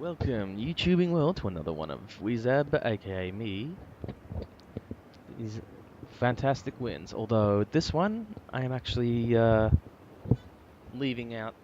Welcome, YouTubing world, to another one of Wezab, aka me. These fantastic wins. Although this one, I am actually leaving up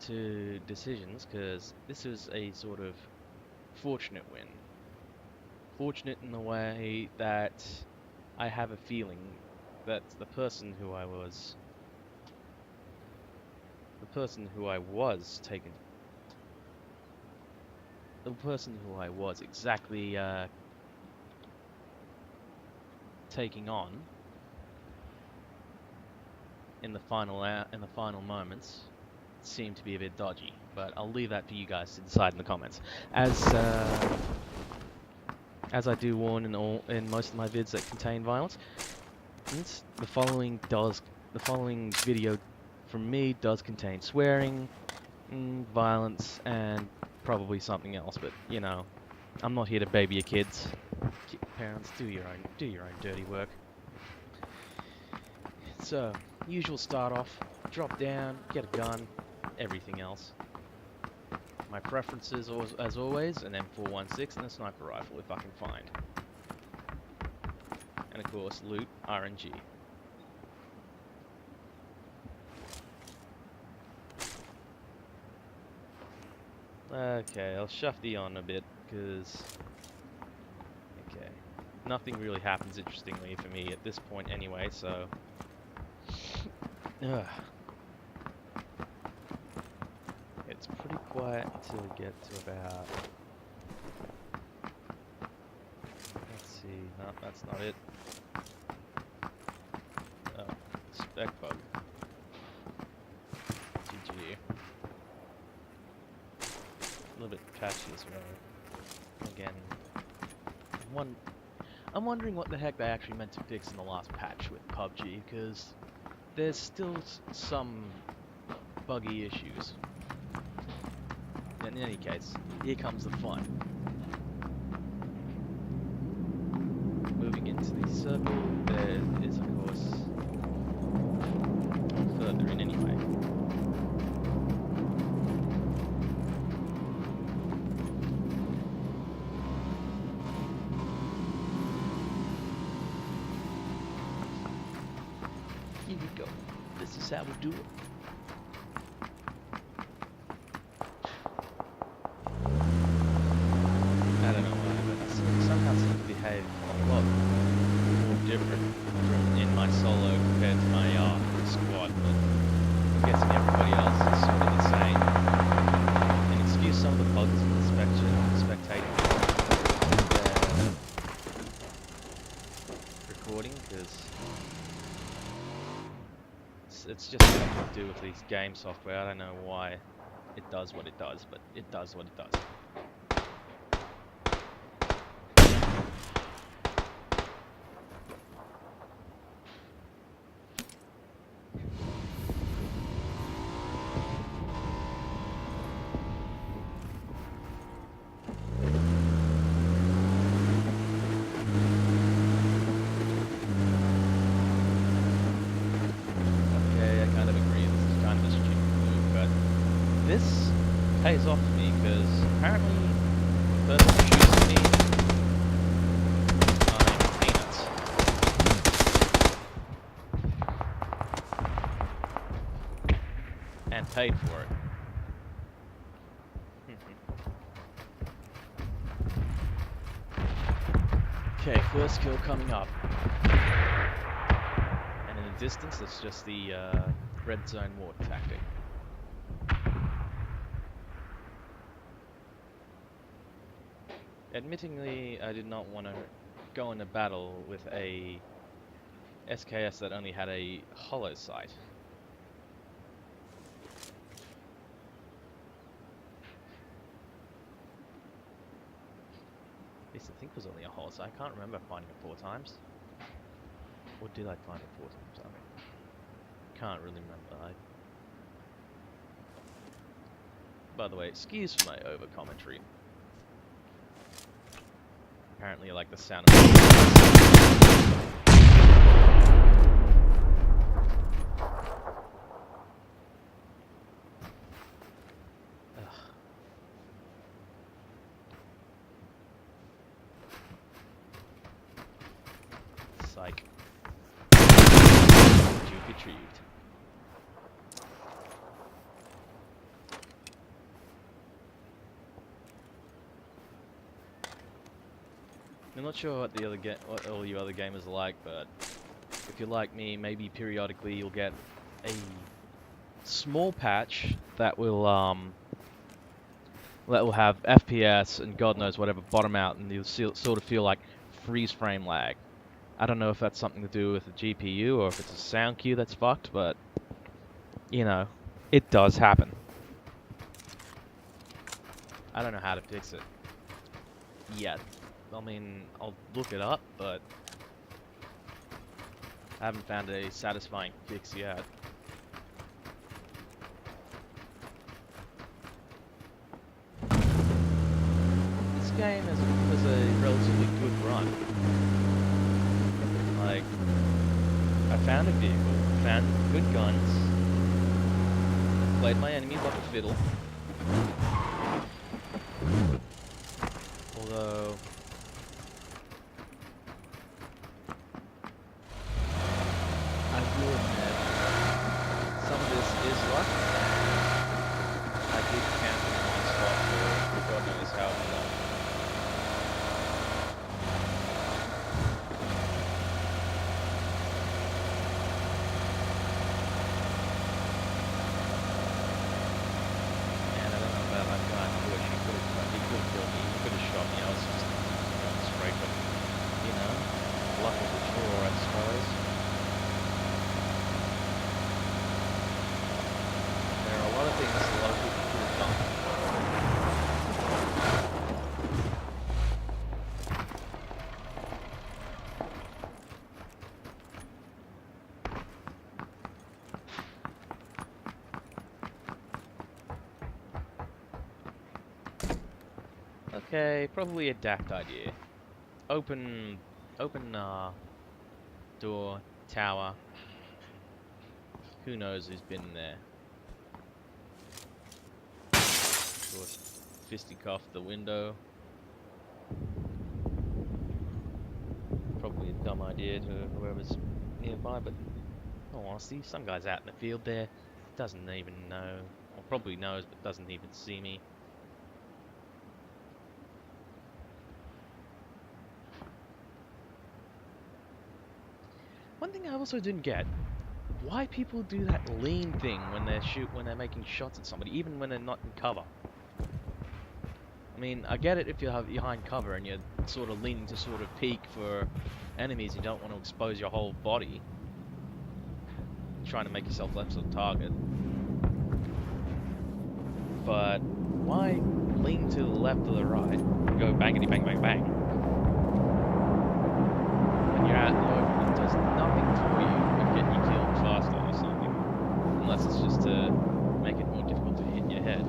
to decisions because this is a sort of fortunate win. Fortunate in the way that I have a feeling that the person who I was exactly taking on in the final moments seemed to be a bit dodgy, but I'll leave that for you guys to decide in the comments. As I do warn in most of my vids that contain violence, the following video from me does contain swearing, violence, and probably something else. But you know, I'm not here to baby your kids. Parents, do your own dirty work. So, usual start off, drop down, get a gun, everything else. My preferences, as always, an M416 and a sniper rifle if I can find. And of course, loot, RNG. Okay, I'll shuff the on a bit, because... Okay. Nothing really happens interestingly for me at this point anyway, so... Ugh. It's pretty quiet until we get to about... Let's see, no, that's not it. Oh, spec bug. GG. A little bit patchy as well. Again, I'm wondering what the heck they actually meant to fix in the last patch with PUBG, because there's still some buggy issues. In any case, here comes the fun. Moving into the circle, there is of course further in anyway. Here we go. This is how we do it. I don't know why, but I somehow seem to behave a lot more different in my solo compared to my squad, but I'm guessing everybody else is sort of the same. And excuse some of the bugs in the spectating recording, because it's just something to do with these game software. I don't know why it does what it does, but it does what it does. This pays off for me because apparently the person who shoots me are peanuts. And paid for it. Okay, first kill coming up. And in the distance, it's just the red zone ward tactic. Admittingly, I did not want to go into battle with a SKS that only had a hollow sight. At least I think it was only a hollow sight. I can't remember finding it 4 times. Or did I find it 4 times? I mean, can't really remember. By the way, excuse for my over commentary. Apparently I like the sound of intrigued. I'm not sure what what all you other gamers are like, but if you're like me, maybe periodically you'll get a small patch that will have FPS and God knows whatever bottom out, and you'll sort of feel like freeze frame lag. I don't know if that's something to do with the GPU or if it's a sound cue that's fucked, but you know, it does happen. I don't know how to fix it yet. I mean, I'll look it up, but I haven't found a satisfying fix yet. This game has a relatively good run. Like, I found a vehicle, found good guns, played my enemies like a fiddle. Although I will admit, some of this is luck. I did camp in one spot for God knows how long. And I don't know about that guy in the bush. He could have killed me. He could have shot me. I was just going straight, but you know, luck of the draw, I suppose. There are a lot of things a lot of people could have done. Okay, probably a daft idea. Open door, tower. Who knows who's been in there? Of course, fisticuff the window. Probably a dumb idea to whoever's nearby, but in all honesty, some guy's out in the field there, doesn't even know, or probably knows, but doesn't even see me. One thing I also didn't get, why people do that lean thing when they're making shots at somebody, even when they're not in cover. I mean, I get it if you're behind cover and you're sort of leaning to sort of peek for enemies, you don't want to expose your whole body, trying to make yourself less of a target. But why lean to the left or the right, go bangity bang bang bang? When you're out in the open, it does nothing for you but get you killed faster or something. Unless it's just to make it more difficult to hit your head.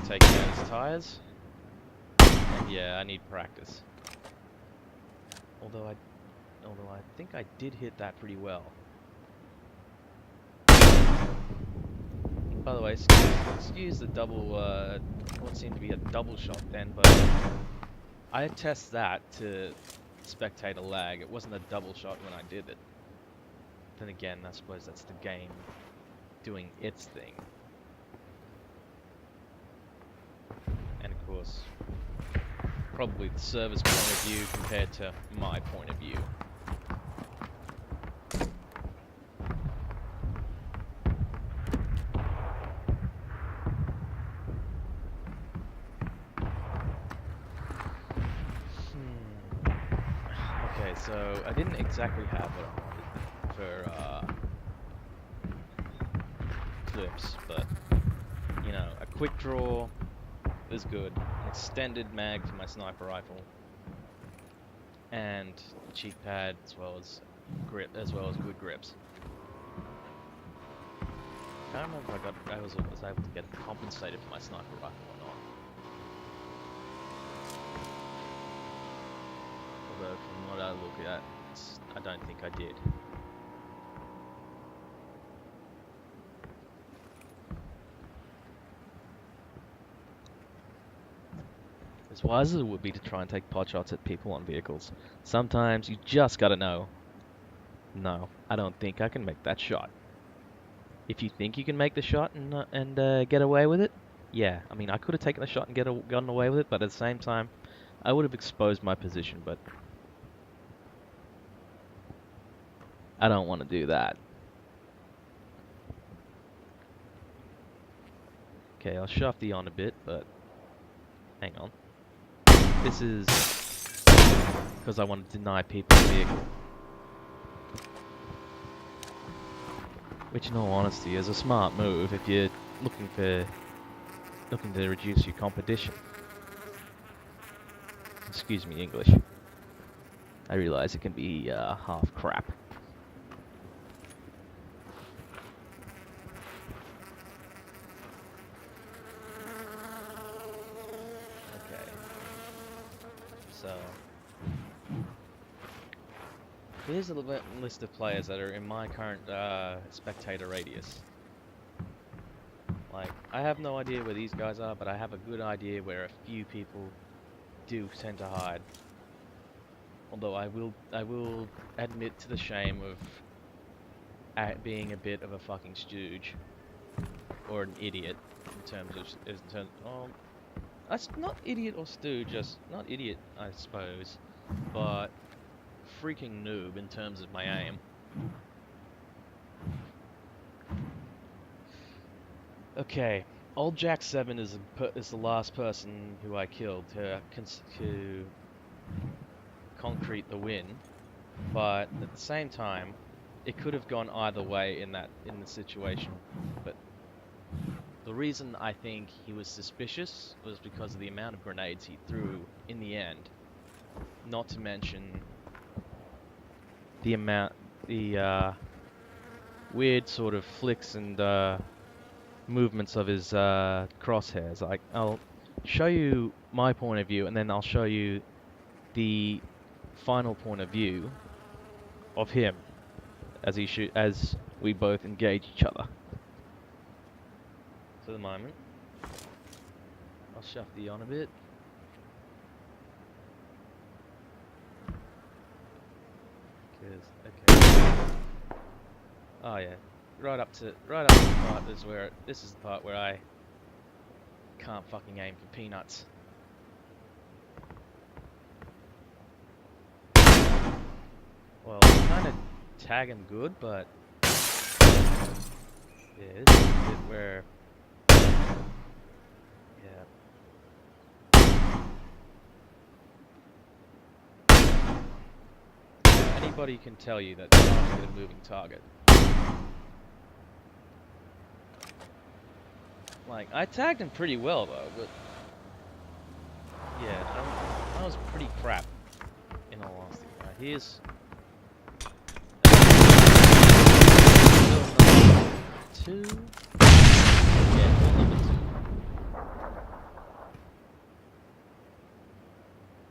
Taking out his tires. And yeah, I need practice. Although I think I did hit that pretty well. By the way, excuse the double, what seemed to be a double shot then, but I test that to spectator lag. It wasn't a double shot when I did it. Then again, I suppose that's the game doing its thing. And of course, probably the server's point of view compared to my point of view. Okay, so I didn't exactly have what I wanted for clips, but you know, a quick draw is good. An extended mag for my sniper rifle, and a cheek pad as well as good grips. I can't remember if I was able to get compensated for my sniper rifle or not. Although from what I look at, I don't think I did. as wise as it would be to try and take pot shots at people on vehicles, sometimes you just gotta know, no, I don't think I can make that shot. If you think you can make the shot and get away with it, yeah, I mean, I could have taken the shot and gotten away with it, but at the same time, I would have exposed my position, but I don't want to do that. Okay, I'll shove the on a bit, but hang on. This is because I want to deny people the vehicle. Which, in all honesty, is a smart move if you're looking to reduce your competition. Excuse me, English. I realize it can be half crap. Okay. So here's a list of players that are in my current spectator radius. Like, I have no idea where these guys are, but I have a good idea where a few people do tend to hide. Although I will admit to the shame of being a bit of a fucking stooge or an idiot in terms of that's not idiot or stooge, just not idiot, I suppose, but freaking noob in terms of my aim. Okay, old Jack 7 is the last person who I killed to concrete the win, but at the same time, it could have gone either way in the situation. But the reason I think he was suspicious was because of the amount of grenades he threw in the end. Not to mention the weird sort of flicks and movements of his crosshairs. I'll show you my point of view, and then I'll show you the final point of view of him as we both engage each other. For the moment, I'll shuff the on a bit. Okay. Oh yeah, right up to the part this is the part where I can't fucking aim for peanuts. Well, I'm kind of tagging good, but yeah, this is a bit where anybody can tell you that they're not a moving target. Like, I tagged him pretty well though, but yeah, that was pretty crap, in all honesty. Here's two. Yeah, number 2.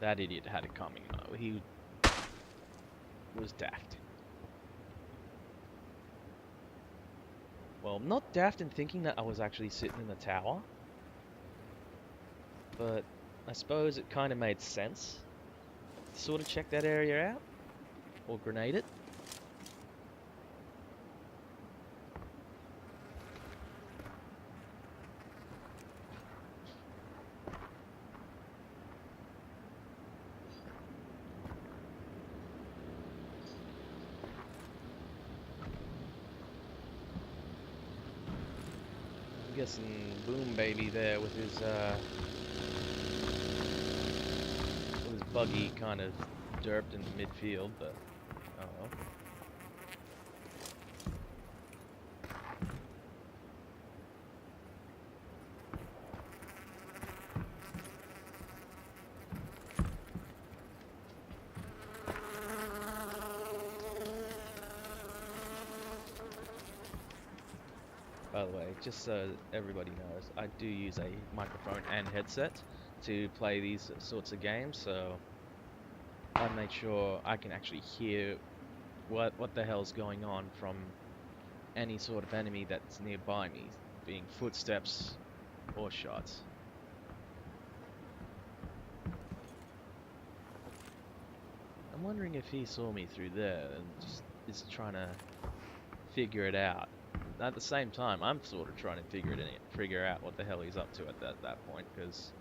That idiot had it coming though. He was daft. Well, not daft in thinking that I was actually sitting in the tower, but I suppose it kind of made sense to sort of check that area out, or grenade it. I'm guessing Boom Baby there with his buggy kind of derped into midfield, but oh well. By the way, just so everybody knows, I do use a microphone and headset to play these sorts of games, so I make sure I can actually hear what the hell's going on from any sort of enemy that's nearby me, being footsteps or shots. I'm wondering if he saw me through there and just is trying to figure it out. At the same time, I'm sort of trying to figure out what the hell he's up to at that point, because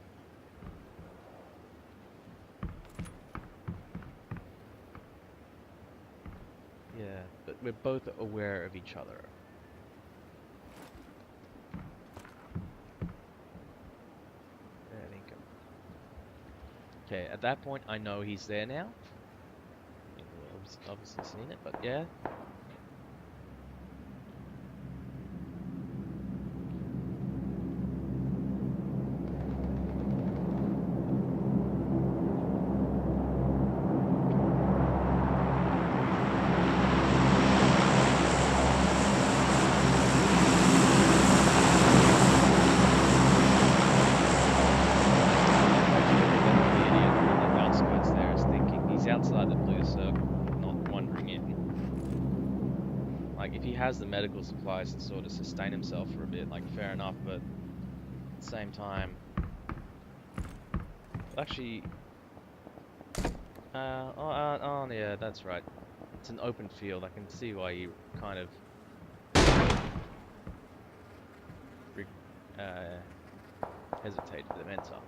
yeah, but we're both aware of each other. Okay, at that point, I know he's there now. You've obviously seen it, but yeah. Outside the blue circle, not wandering in. Like, if he has the medical supplies to sort of sustain himself for a bit, like, fair enough, but at the same time, actually, yeah, that's right. It's an open field. I can see why you kind of hesitate for the Mentor,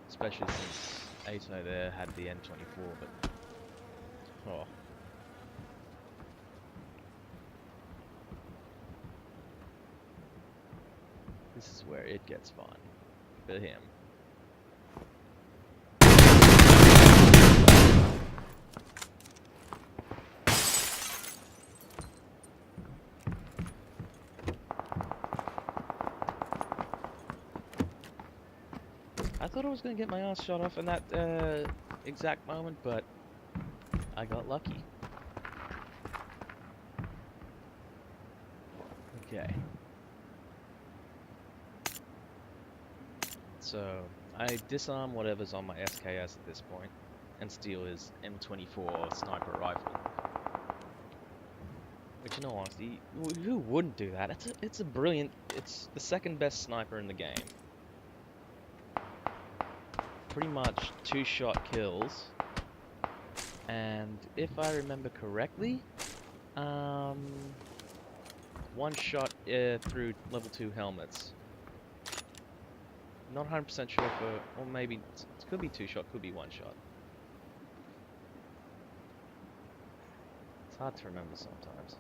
especially since Ato there had the N24, but oh. This is where it gets fun for him. I thought I was going to get my ass shot off in that exact moment, but I got lucky. Okay. So, I disarm whatever's on my SKS at this point, and steal his M24 sniper rifle. Which, in all honesty, who wouldn't do that? It's a brilliant... It's the second best sniper in the game. Pretty much 2-shot kills. And if I remember correctly, 1 shot through level 2 helmets. Not 100% sure for, or maybe it could be 2-shot, could be 1 shot. It's hard to remember sometimes.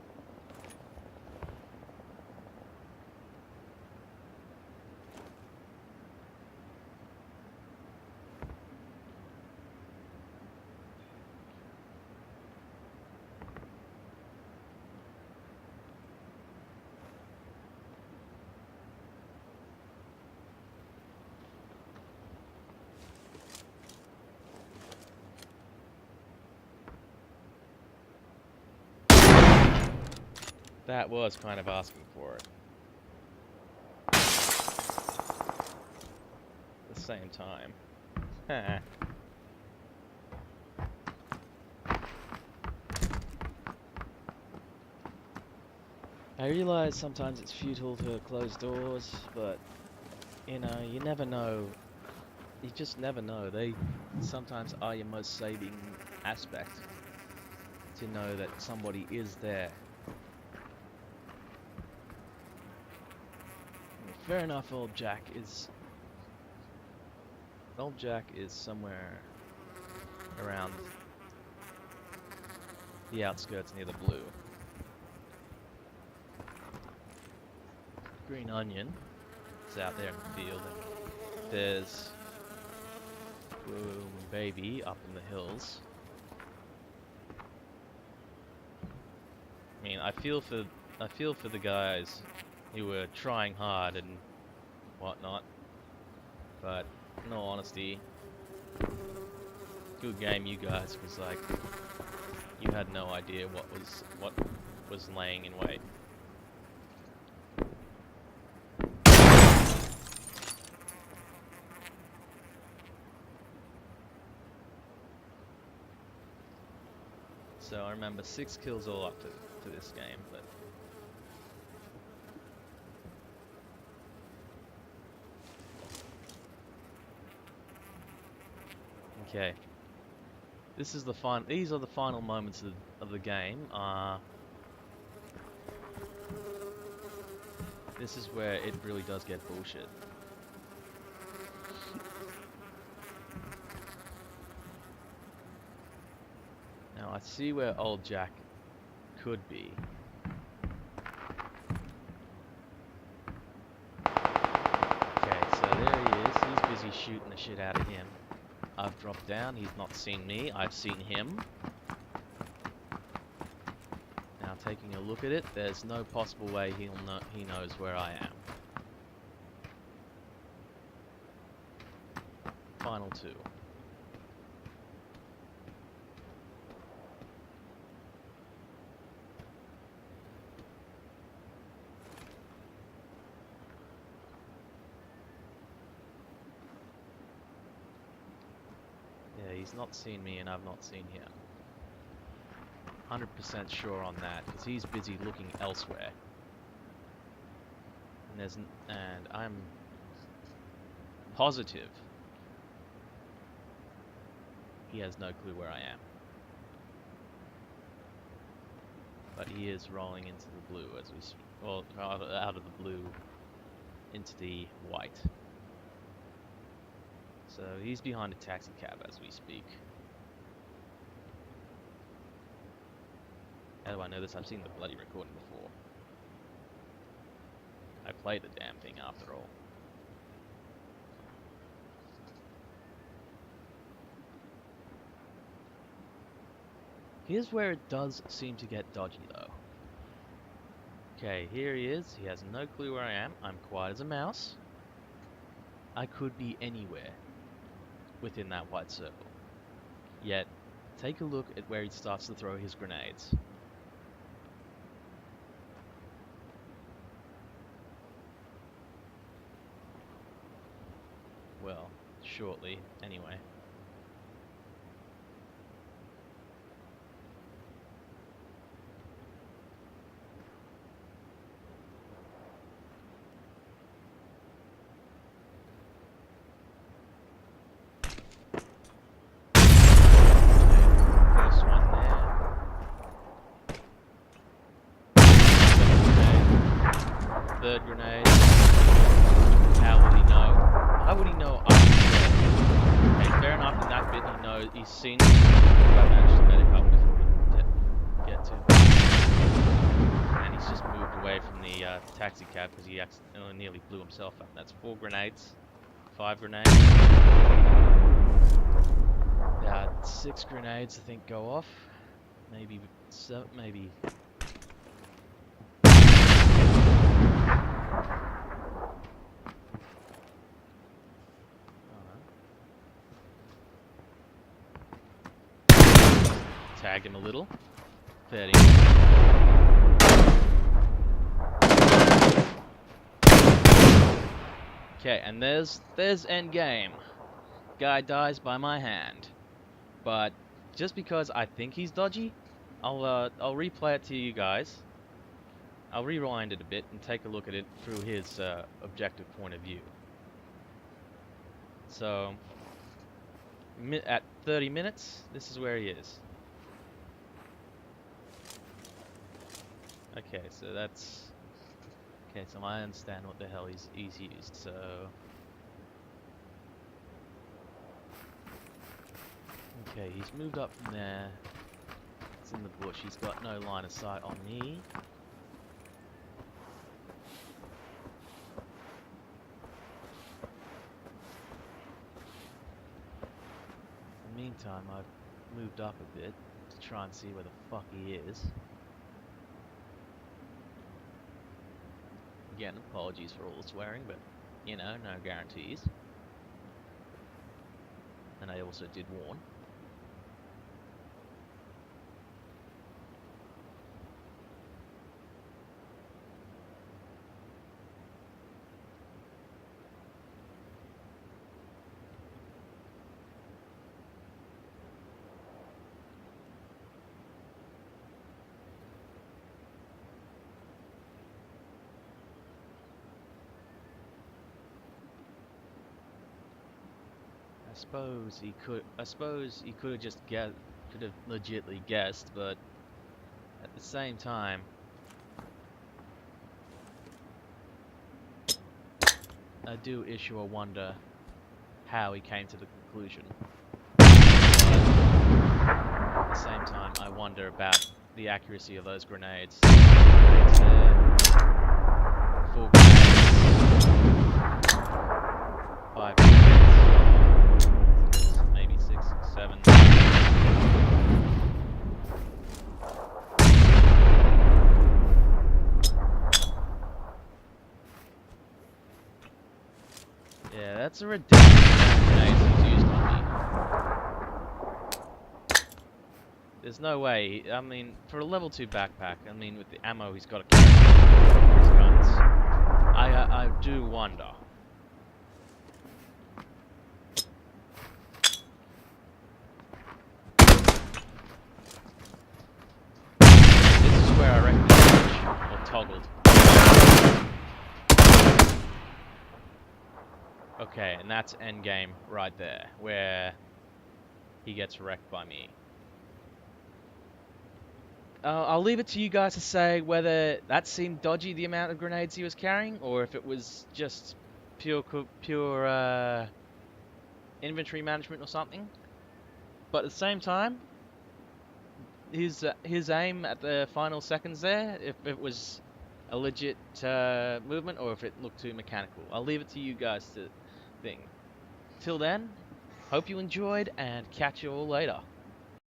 That was kind of asking for it. At the same time. I realize sometimes it's futile to close doors, but, you know, you never know. You just never know. They sometimes are your most saving aspect. To know that somebody is there. Fair enough, old Jack is somewhere around the outskirts near the blue. Green Onion is out there in the field, and there's Boom Baby up in the hills. I mean, I feel for the guys who were trying hard and whatnot, but in all honesty, good game, you guys, because like you had no idea what was laying in wait. So I remember 6 kills all up to this game, but okay. This is the these are the final moments of the game. This is where it really does get bullshit. Now I see where old Jack could be. Okay, so there he is. He's busy shooting the shit out of him. I've dropped down. He's not seen me. I've seen him. Now taking a look at it, there's no possible way he knows where I am. Final two. Yeah, he's not seen me and I've not seen him. 100% sure on that, because he's busy looking elsewhere. And I'm positive he has no clue where I am. But he is rolling into the blue as we speak. Well, out of the blue into the white. So he's behind a taxi cab as we speak. How do I know this? I've seen the bloody recording before. I played the damn thing after all. Here's where it does seem to get dodgy though. Okay, here he is. He has no clue where I am. I'm quiet as a mouse. I could be anywhere within that white circle. Yet, take a look at where he starts to throw his grenades. Well, shortly, anyway. First one there. Third grenade. How would he know? How would he know I was there? Okay, fair enough, in that bit he knows, he's seen me, but I managed to medic up before we get to him. And he's just moved away from the taxi cab because he nearly blew himself up. That's 4 grenades, 5 grenades. 6 grenades I think go off. Maybe 7, maybe... Tagged him a little. 30. Okay, and there's end game. Guy dies by my hand. But just because I think he's dodgy, I'll replay it to you guys. I'll rewind it a bit and take a look at it through his objective point of view. So at 30 minutes, this is where he is. Okay, so that's... Okay, so I understand what the hell he's used, so... Okay, he's moved up from there. It's in the bush. He's got no line of sight on me. In the meantime, I've moved up a bit to try and see where the fuck he is. Again, apologies for all the swearing, but, you know, no guarantees. And I also did warn. I suppose he could have just could have legitly guessed, but at the same time, I do issue a wonder how he came to the conclusion. At the same time, I wonder about the accuracy of those grenades. Grenades there. 4 grenades. 5 grenades. Maybe 6, 7. Yeah, that's a ridiculous amount of grenades he's used on me. There's no way. I mean, for a level 2 backpack, I mean, with the ammo he's got to carry for his guns, I do wonder. This is where I reckon he switched or toggled. Okay, and that's endgame right there, where he gets wrecked by me. I'll leave it to you guys to say whether that seemed dodgy, the amount of grenades he was carrying, or if it was just pure inventory management or something. But at the same time, his aim at the final seconds there, if it was a legit movement or if it looked too mechanical. I'll leave it to you guys to think. Till then, hope you enjoyed and catch you all later.